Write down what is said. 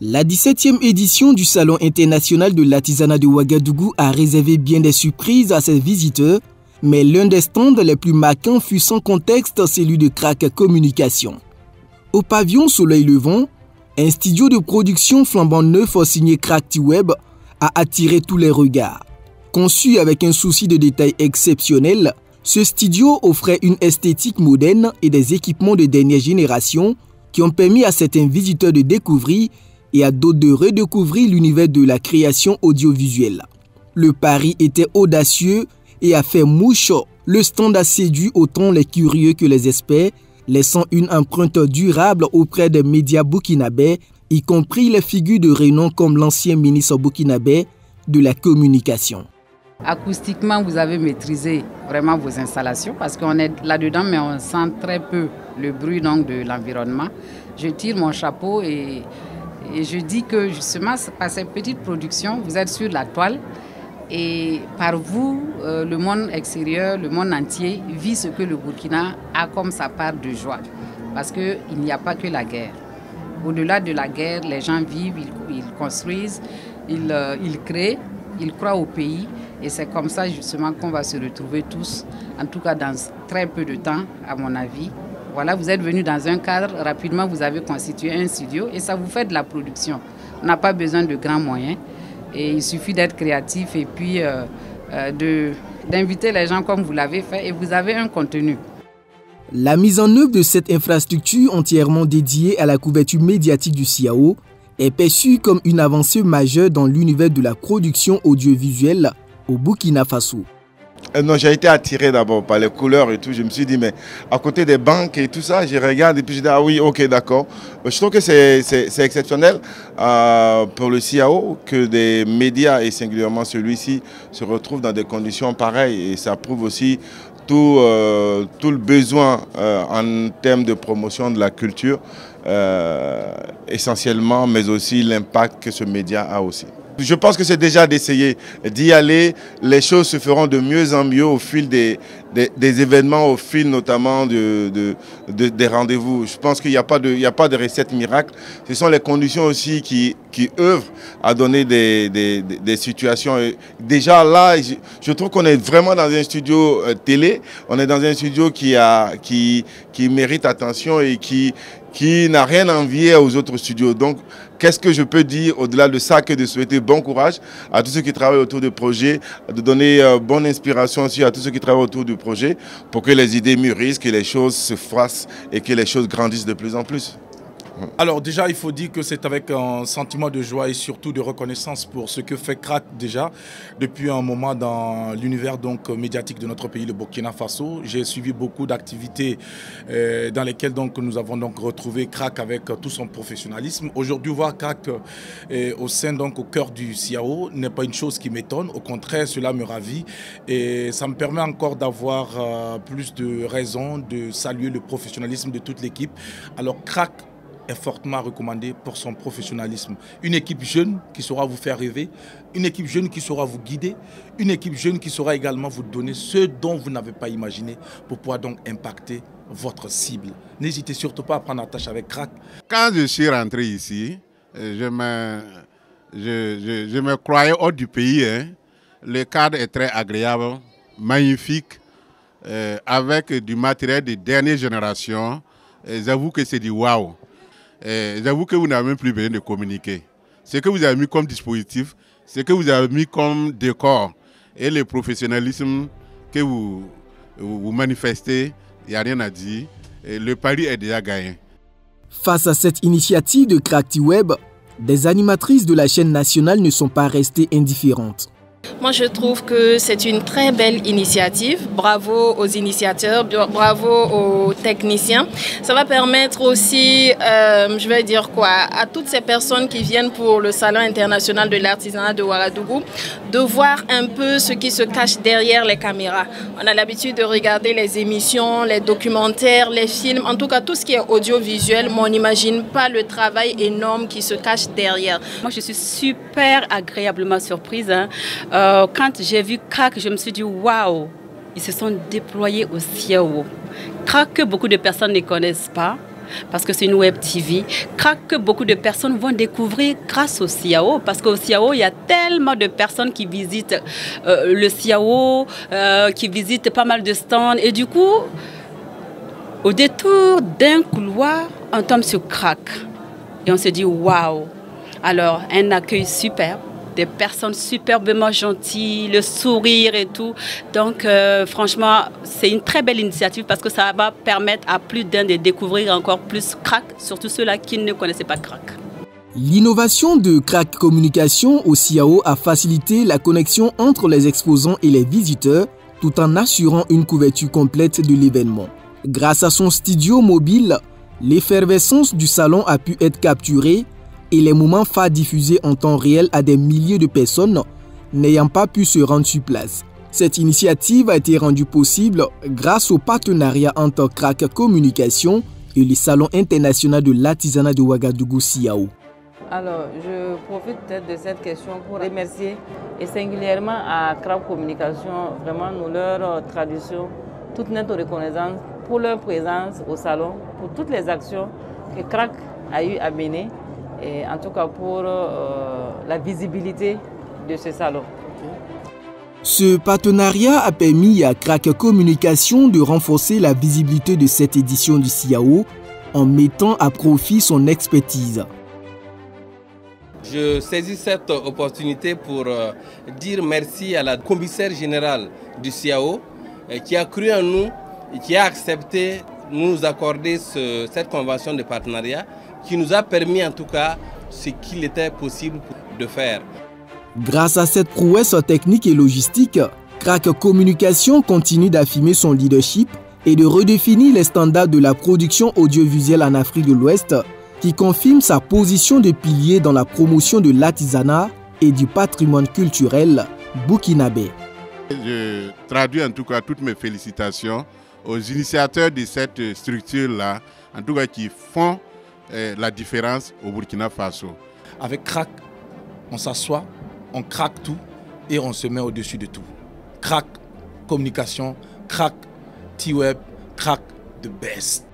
La 17e édition du Salon international de l'artisanat de Ouagadougou a réservé bien des surprises à ses visiteurs, mais l'un des stands les plus marquants fut sans contexte celui de Crack Communication. Au pavillon Soleil Levant, un studio de production flambant neuf signé Crack-T-Web a attiré tous les regards. Conçu avec un souci de détail exceptionnel, ce studio offrait une esthétique moderne et des équipements de dernière génération qui ont permis à certains visiteurs de découvrir et à d'autres de redécouvrir l'univers de la création audiovisuelle. Le pari était audacieux et a fait mouche. Le stand a séduit autant les curieux que les experts, laissant une empreinte durable auprès des médias burkinabés, y compris les figures de renom comme l'ancien ministre burkinabé de la communication. Acoustiquement, vous avez maîtrisé vraiment vos installations parce qu'on est là-dedans, mais on sent très peu le bruit donc, de l'environnement. Je tire mon chapeau et je dis que justement, par cette petite production, vous êtes sur la toile et par vous, le monde extérieur, le monde entier vit ce que le Burkina a comme sa part de joie. Parce qu'il n'y a pas que la guerre. Au-delà de la guerre, les gens vivent, ils construisent, ils créent, ils croient au pays. Et c'est comme ça justement qu'on va se retrouver tous, en tout cas dans très peu de temps, à mon avis. Voilà, vous êtes venus dans un cadre, rapidement vous avez constitué un studio et ça vous fait de la production. On n'a pas besoin de grands moyens et il suffit d'être créatif et puis d'inviter les gens comme vous l'avez fait et vous avez un contenu. La mise en œuvre de cette infrastructure entièrement dédiée à la couverture médiatique du CIAO est perçue comme une avancée majeure dans l'univers de la production audiovisuelle au Burkina Faso. Non, j'ai été attiré d'abord par les couleurs et tout. Je me suis dit, mais à côté des banques et tout ça, je regarde et puis je dis, ah oui, ok, d'accord. Je trouve que c'est exceptionnel pour le CIAO que des médias, et singulièrement celui-ci, se retrouvent dans des conditions pareilles. Et ça prouve aussi tout le besoin en termes de promotion de la culture, essentiellement, mais aussi l'impact que ce média a aussi. Je pense que c'est déjà d'essayer d'y aller. Les choses se feront de mieux en mieux au fil des événements, au fil notamment des rendez-vous. Je pense qu'il n'y a pas de recette miracle. Ce sont les conditions aussi qui œuvrent à donner des situations. Et déjà là, je trouve qu'on est vraiment dans un studio télé. On est dans un studio qui mérite attention et qui n'a rien à envier aux autres studios. Donc, qu'est-ce que je peux dire au-delà de ça que de souhaiter bon courage à tous ceux qui travaillent autour du projet, de donner bonne inspiration aussi à tous ceux qui travaillent autour du projet pour que les idées mûrissent, que les choses se fassent et que les choses grandissent de plus en plus. Alors déjà, il faut dire que c'est avec un sentiment de joie et surtout de reconnaissance pour ce que fait Crack déjà depuis un moment dans l'univers donc médiatique de notre pays, le Burkina Faso. J'ai suivi beaucoup d'activités dans lesquelles donc nous avons donc retrouvé Crack avec tout son professionnalisme. Aujourd'hui, voir Crack au sein donc au cœur du CIAO n'est pas une chose qui m'étonne. Au contraire, cela me ravit et ça me permet encore d'avoir plus de raisons de saluer le professionnalisme de toute l'équipe. Alors Crack est fortement recommandé pour son professionnalisme. Une équipe jeune qui saura vous faire rêver, une équipe jeune qui saura vous guider, une équipe jeune qui saura également vous donner ce dont vous n'avez pas imaginé pour pouvoir donc impacter votre cible. N'hésitez surtout pas à prendre attache avec Crack. Quand je suis rentré ici, je me croyais hors du pays. Hein. Le cadre est très agréable, magnifique, avec du matériel de dernière génération. J'avoue que c'est du waouh. J'avoue que vous n'avez même plus besoin de communiquer. Ce que vous avez mis comme dispositif, ce que vous avez mis comme décor et le professionnalisme que vous manifestez, il n'y a rien à dire. Le pari est déjà gagné. Face à cette initiative de Crack-T-Web, des animatrices de la chaîne nationale ne sont pas restées indifférentes. Moi, je trouve que c'est une très belle initiative. Bravo aux initiateurs, bravo aux techniciens. Ça va permettre aussi, je vais dire quoi, à toutes ces personnes qui viennent pour le Salon international de l'artisanat de Ouagadougou, de voir un peu ce qui se cache derrière les caméras. On a l'habitude de regarder les émissions, les documentaires, les films, en tout cas tout ce qui est audiovisuel, mais on n'imagine pas le travail énorme qui se cache derrière. Moi, je suis super agréablement surprise. Quand j'ai vu Crack, je me suis dit waouh, ils se sont déployés au CIAO. Crack que beaucoup de personnes ne connaissent pas. parce que c'est une web TV. Crack que beaucoup de personnes vont découvrir grâce au CIAO, parce qu'au CIAO, il y a tellement de personnes qui visitent le CIAO, qui visitent pas mal de stands. Et du coup, au détour d'un couloir, on tombe sur Crack. Et on se dit, waouh! Alors, un accueil superbe, des personnes superbement gentilles, le sourire et tout. Donc, franchement, c'est une très belle initiative parce que ça va permettre à plus d'un de découvrir encore plus Crack, surtout ceux-là qui ne connaissaient pas Crack. L'innovation de Crack Communication au CIAO a facilité la connexion entre les exposants et les visiteurs tout en assurant une couverture complète de l'événement. Grâce à son studio mobile, l'effervescence du salon a pu être capturée et les moments phares diffusés en temps réel à des milliers de personnes n'ayant pas pu se rendre sur place. Cette initiative a été rendue possible grâce au partenariat entre Crack Communication et le Salon international de l'artisanat de Ouagadougou CIAO. Alors, je profite peut-être de cette question pour remercier et singulièrement à Crack Communication, vraiment nous leur tradition, toute notre reconnaissance pour leur présence au salon, pour toutes les actions que Crack a eu à mener. Et en tout cas pour la visibilité de ce salon. Ce partenariat a permis à Crack Communication de renforcer la visibilité de cette édition du CIAO en mettant à profit son expertise. Je saisis cette opportunité pour dire merci à la commissaire générale du CIAO qui a cru en nous et qui a accepté de nous accorder cette convention de partenariat qui nous a permis en tout cas ce qu'il était possible de faire. Grâce à cette prouesse technique et logistique, Crack Communication continue d'affirmer son leadership et de redéfinir les standards de la production audiovisuelle en Afrique de l'Ouest, qui confirme sa position de pilier dans la promotion de l'artisanat et du patrimoine culturel burkinabé. Je traduis en tout cas toutes mes félicitations aux initiateurs de cette structure-là, en tout cas qui font la différence au Burkina Faso. Avec Crack, on s'assoit, on craque tout et on se met au-dessus de tout. Crack Communication, Crack T-Web, Crack the best.